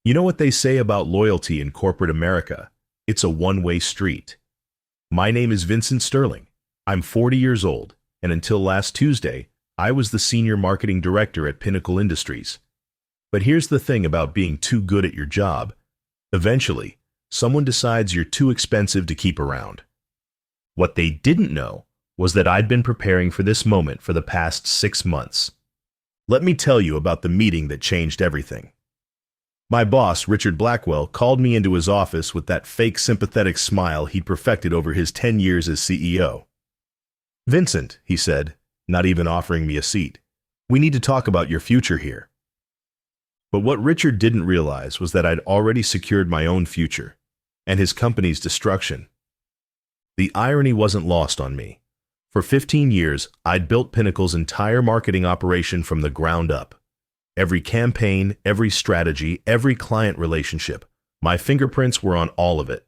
You know what they say about loyalty in corporate America? It's a one-way street. My name is Vincent Sterling. I'm 40 years old, and until last Tuesday, I was the senior marketing director at Pinnacle Industries. But here's the thing about being too good at your job. Eventually, someone decides you're too expensive to keep around. What they didn't know was that I'd been preparing for this moment for the past 6 months. Let me tell you about the meeting that changed everything. My boss, Richard Blackwell, called me into his office with that fake sympathetic smile he'd perfected over his 10 years as CEO. "Vincent," he said, not even offering me a seat, "we need to talk about your future here." But what Richard didn't realize was that I'd already secured my own future and his company's destruction. The irony wasn't lost on me. For 15 years, I'd built Pinnacle's entire marketing operation from the ground up. Every campaign, every strategy, every client relationship, my fingerprints were on all of it.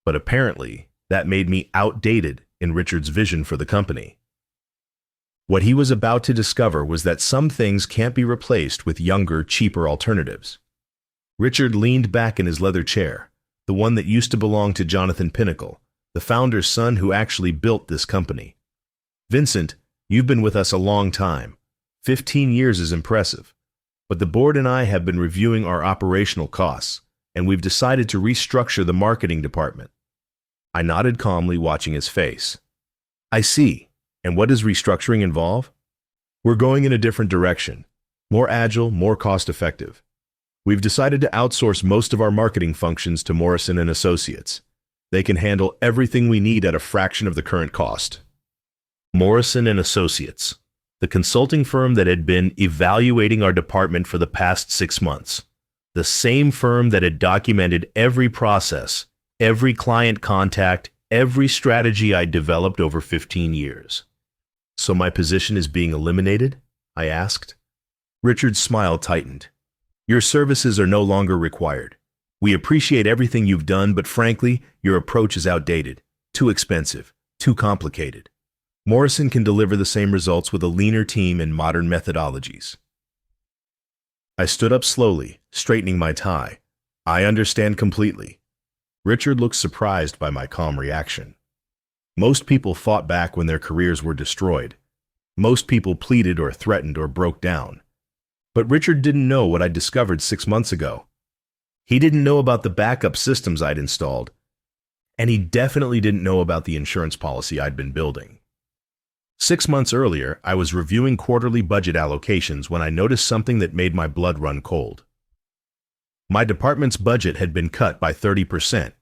But apparently, that made me outdated in Richard's vision for the company. What he was about to discover was that some things can't be replaced with younger, cheaper alternatives. Richard leaned back in his leather chair, the one that used to belong to Jonathan Pinnacle, the founder's son who actually built this company. "Vincent, you've been with us a long time. 15 years is impressive. But the board and I have been reviewing our operational costs, and we've decided to restructure the marketing department." I nodded calmly, watching his face. "I see. And what does restructuring involve?" "We're going in a different direction. More agile, more cost-effective. We've decided to outsource most of our marketing functions to Morrison & Associates. They can handle everything we need at a fraction of the current cost." Morrison & Associates, the consulting firm that had been evaluating our department for the past 6 months. The same firm that had documented every process, every client contact, every strategy I'd developed over 15 years. "So my position is being eliminated?" I asked. Richard's smile tightened. "Your services are no longer required. We appreciate everything you've done, but frankly, your approach is outdated, too expensive, too complicated. Morrison can deliver the same results with a leaner team and modern methodologies." I stood up slowly, straightening my tie. "I understand completely." Richard looked surprised by my calm reaction. Most people fought back when their careers were destroyed. Most people pleaded or threatened or broke down. But Richard didn't know what I'd discovered 6 months ago. He didn't know about the backup systems I'd installed, and he definitely didn't know about the insurance policy I'd been building. 6 months earlier, I was reviewing quarterly budget allocations when I noticed something that made my blood run cold. My department's budget had been cut by 30%,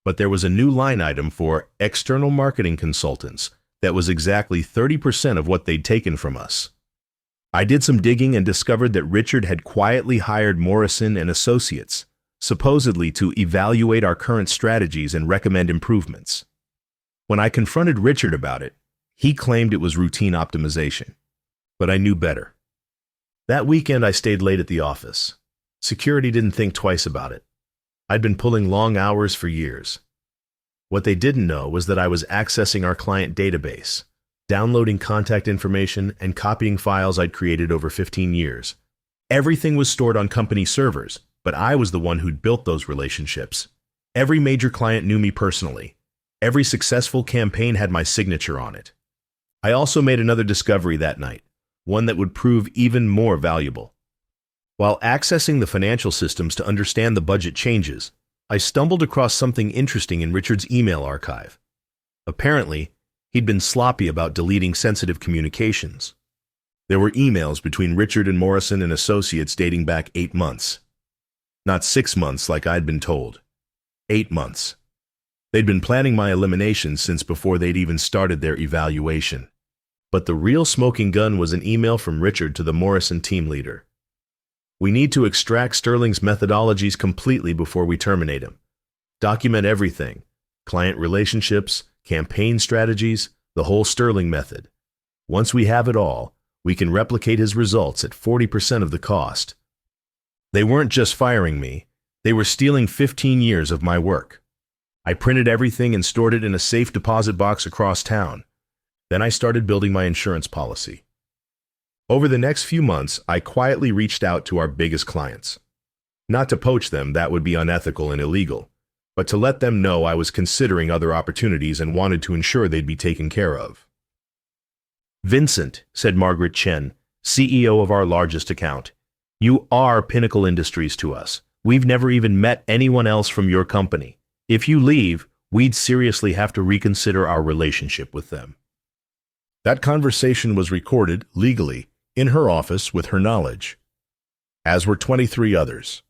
but there was a new line item for external marketing consultants that was exactly 30% of what they'd taken from us. I did some digging and discovered that Richard had quietly hired Morrison & Associates, supposedly to evaluate our current strategies and recommend improvements. When I confronted Richard about it, he claimed it was routine optimization, but I knew better. That weekend I stayed late at the office. Security didn't think twice about it. I'd been pulling long hours for years. What they didn't know was that I was accessing our client database, downloading contact information, and copying files I'd created over 15 years. Everything was stored on company servers, but I was the one who'd built those relationships. Every major client knew me personally. Every successful campaign had my signature on it. I also made another discovery that night, one that would prove even more valuable. While accessing the financial systems to understand the budget changes, I stumbled across something interesting in Richard's email archive. Apparently, he'd been sloppy about deleting sensitive communications. There were emails between Richard and Morrison & Associates dating back 8 months. Not 6 months like I'd been told. 8 months. They'd been planning my elimination since before they'd even started their evaluation. But the real smoking gun was an email from Richard to the Morrison team leader. "We need to extract Sterling's methodologies completely before we terminate him. Document everything, client relationships, campaign strategies, the whole Sterling method. Once we have it all, we can replicate his results at 40% of the cost." They weren't just firing me, they were stealing 15 years of my work. I printed everything and stored it in a safe deposit box across town. Then I started building my insurance policy. Over the next few months, I quietly reached out to our biggest clients. Not to poach them, that would be unethical and illegal, but to let them know I was considering other opportunities and wanted to ensure they'd be taken care of. Vincent, said Margaret Chen, CEO of our largest account, you are Pinnacle Industries to us. We've never even met anyone else from your company. If you leave, we'd seriously have to reconsider our relationship with them. That conversation was recorded legally in her office with her knowledge, as were 23 others.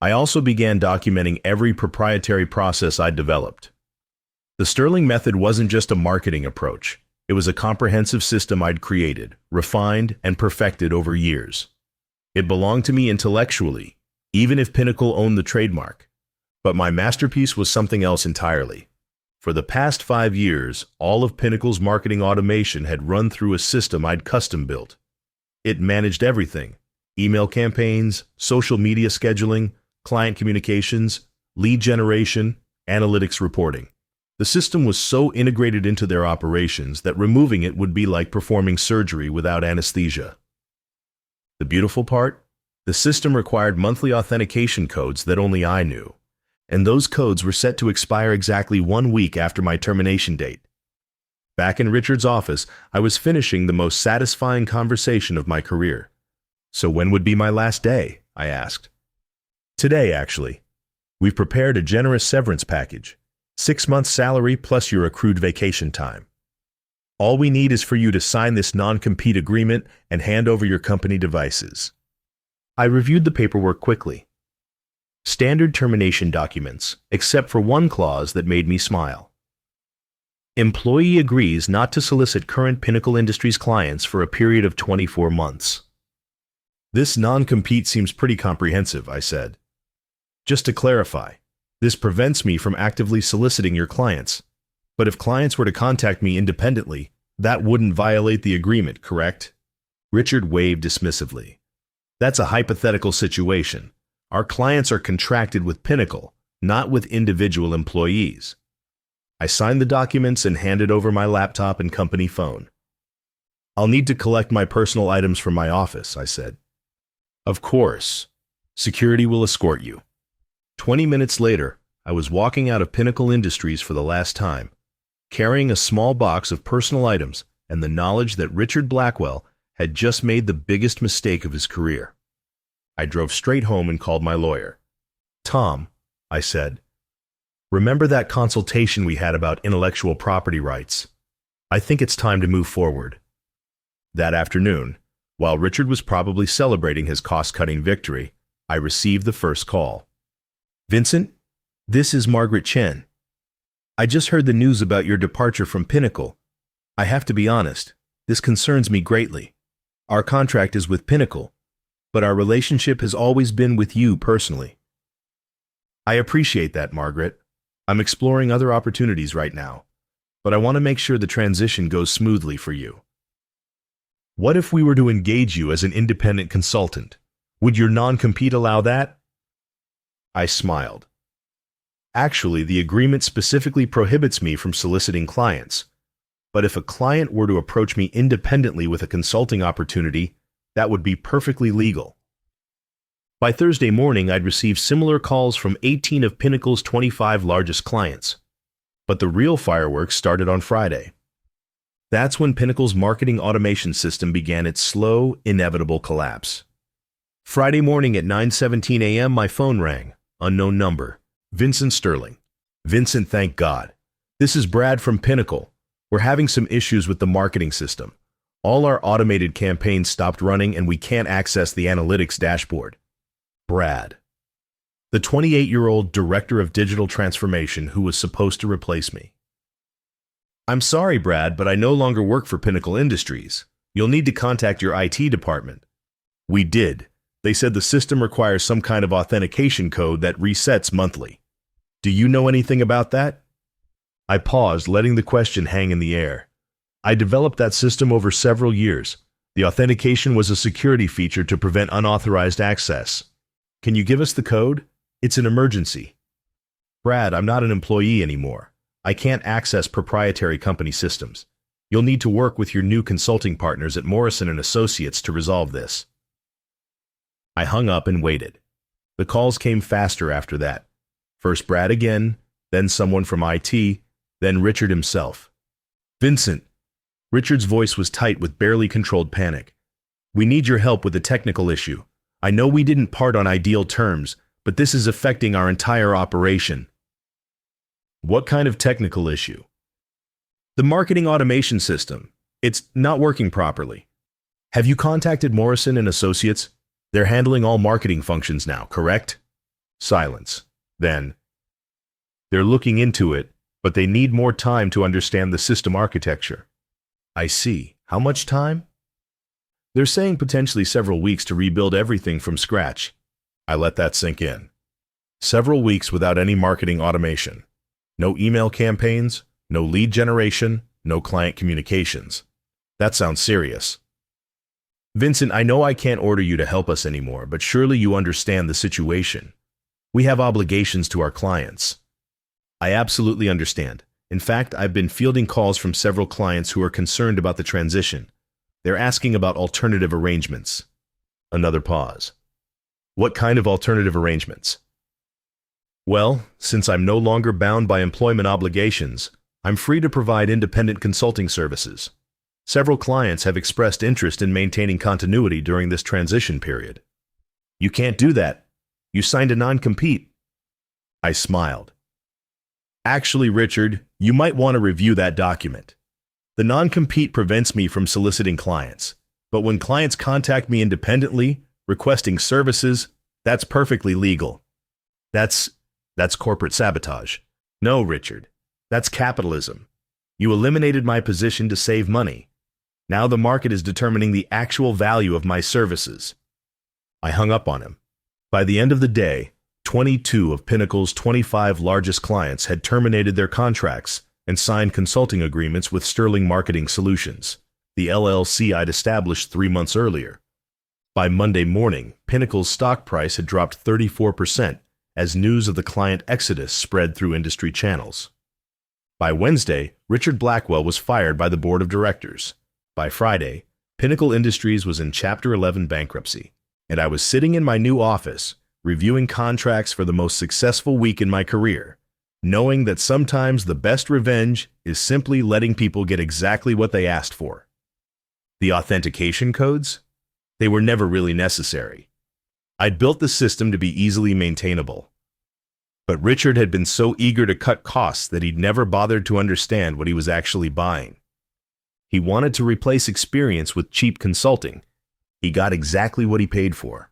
I also began documenting every proprietary process I'd developed. The Sterling method wasn't just a marketing approach. It was a comprehensive system I'd created, refined, and perfected over years. It belonged to me intellectually, even if Pinnacle owned the trademark. But my masterpiece was something else entirely. For the past 5 years, all of Pinnacle's marketing automation had run through a system I'd custom built. It managed everything: email campaigns, social media scheduling, client communications, lead generation, analytics reporting. The system was so integrated into their operations that removing it would be like performing surgery without anesthesia. The beautiful part? The system required monthly authentication codes that only I knew, and those codes were set to expire exactly 1 week after my termination date. Back in Richard's office, I was finishing the most satisfying conversation of my career. "So when would be my last day?" I asked. "Today, actually. We've prepared a generous severance package. 6 months' salary plus your accrued vacation time. All we need is for you to sign this non-compete agreement and hand over your company devices." I reviewed the paperwork quickly. Standard termination documents, except for one clause that made me smile. Employee agrees not to solicit current Pinnacle Industries clients for a period of 24 months. "This non-compete seems pretty comprehensive," I said. "Just to clarify, this prevents me from actively soliciting your clients. But if clients were to contact me independently, that wouldn't violate the agreement, correct?" Richard waved dismissively. "That's a hypothetical situation. Our clients are contracted with Pinnacle, not with individual employees." I signed the documents and handed over my laptop and company phone. "I'll need to collect my personal items from my office," I said. "Of course. Security will escort you." 20 minutes later, I was walking out of Pinnacle Industries for the last time, carrying a small box of personal items and the knowledge that Richard Blackwell had just made the biggest mistake of his career. I drove straight home and called my lawyer. "Tom," I said, "remember that consultation we had about intellectual property rights? I think it's time to move forward." That afternoon, while Richard was probably celebrating his cost-cutting victory, I received the first call. "Vincent, this is Margaret Chen. I just heard the news about your departure from Pinnacle. I have to be honest, this concerns me greatly. Our contract is with Pinnacle, but our relationship has always been with you personally." "I appreciate that, Margaret. I'm exploring other opportunities right now, but I want to make sure the transition goes smoothly for you." "What if we were to engage you as an independent consultant? Would your non-compete allow that?" I smiled. "Actually, the agreement specifically prohibits me from soliciting clients, but if a client were to approach me independently with a consulting opportunity, that would be perfectly legal." By Thursday morning, I'd received similar calls from 18 of Pinnacle's 25 largest clients. But the real fireworks started on Friday. That's when Pinnacle's marketing automation system began its slow, inevitable collapse. Friday morning at 9:17 a.m., my phone rang. Unknown number. "Vincent Sterling." "Vincent, thank God. This is Brad from Pinnacle. We're having some issues with the marketing system. All our automated campaigns stopped running and we can't access the analytics dashboard." Brad, the 28-year-old director of digital transformation who was supposed to replace me. "I'm sorry, Brad, but I no longer work for Pinnacle Industries. You'll need to contact your IT department." We did. They said the system requires some kind of authentication code that resets monthly. "Do you know anything about that?" I paused, letting the question hang in the air. "I developed that system over several years. The authentication was a security feature to prevent unauthorized access. Can you give us the code? It's an emergency." "Brad, I'm not an employee anymore. I can't access proprietary company systems. You'll need to work with your new consulting partners at Morrison & Associates to resolve this." I hung up and waited. The calls came faster after that. First Brad again, then someone from IT, then Richard himself. Vincent. Richard's voice was tight with barely controlled panic. We need your help with a technical issue. I know we didn't part on ideal terms, but this is affecting our entire operation. What kind of technical issue? The marketing automation system. It's not working properly. Have you contacted Morrison and Associates? They're handling all marketing functions now, correct? Silence. Then, they're looking into it, but they need more time to understand the system architecture. I see. How much time? They're saying potentially several weeks to rebuild everything from scratch. I let that sink in. Several weeks without any marketing automation. No email campaigns, no lead generation, no client communications. That sounds serious. Vincent, I know I can't order you to help us anymore, but surely you understand the situation. We have obligations to our clients. I absolutely understand. In fact, I've been fielding calls from several clients who are concerned about the transition. They're asking about alternative arrangements. Another pause. What kind of alternative arrangements? Well, since I'm no longer bound by employment obligations, I'm free to provide independent consulting services. Several clients have expressed interest in maintaining continuity during this transition period. You can't do that. You signed a non-compete. I smiled. Actually, Richard, you might want to review that document. The non-compete prevents me from soliciting clients, but when clients contact me independently, requesting services, that's perfectly legal. That's corporate sabotage. No, Richard, that's capitalism. You eliminated my position to save money. Now the market is determining the actual value of my services. I hung up on him. By the end of the day, 22 of Pinnacle's 25 largest clients had terminated their contracts and signed consulting agreements with Sterling Marketing Solutions, the LLC I'd established 3 months earlier. By Monday morning, Pinnacle's stock price had dropped 34% as news of the client exodus spread through industry channels. By Wednesday, Richard Blackwell was fired by the board of directors. By Friday, Pinnacle Industries was in Chapter 11 bankruptcy, and I was sitting in my new office, reviewing contracts for the most successful week in my career, knowing that sometimes the best revenge is simply letting people get exactly what they asked for. The authentication codes? They were never really necessary. I'd built the system to be easily maintainable. But Richard had been so eager to cut costs that he'd never bothered to understand what he was actually buying. He wanted to replace experience with cheap consulting. He got exactly what he paid for.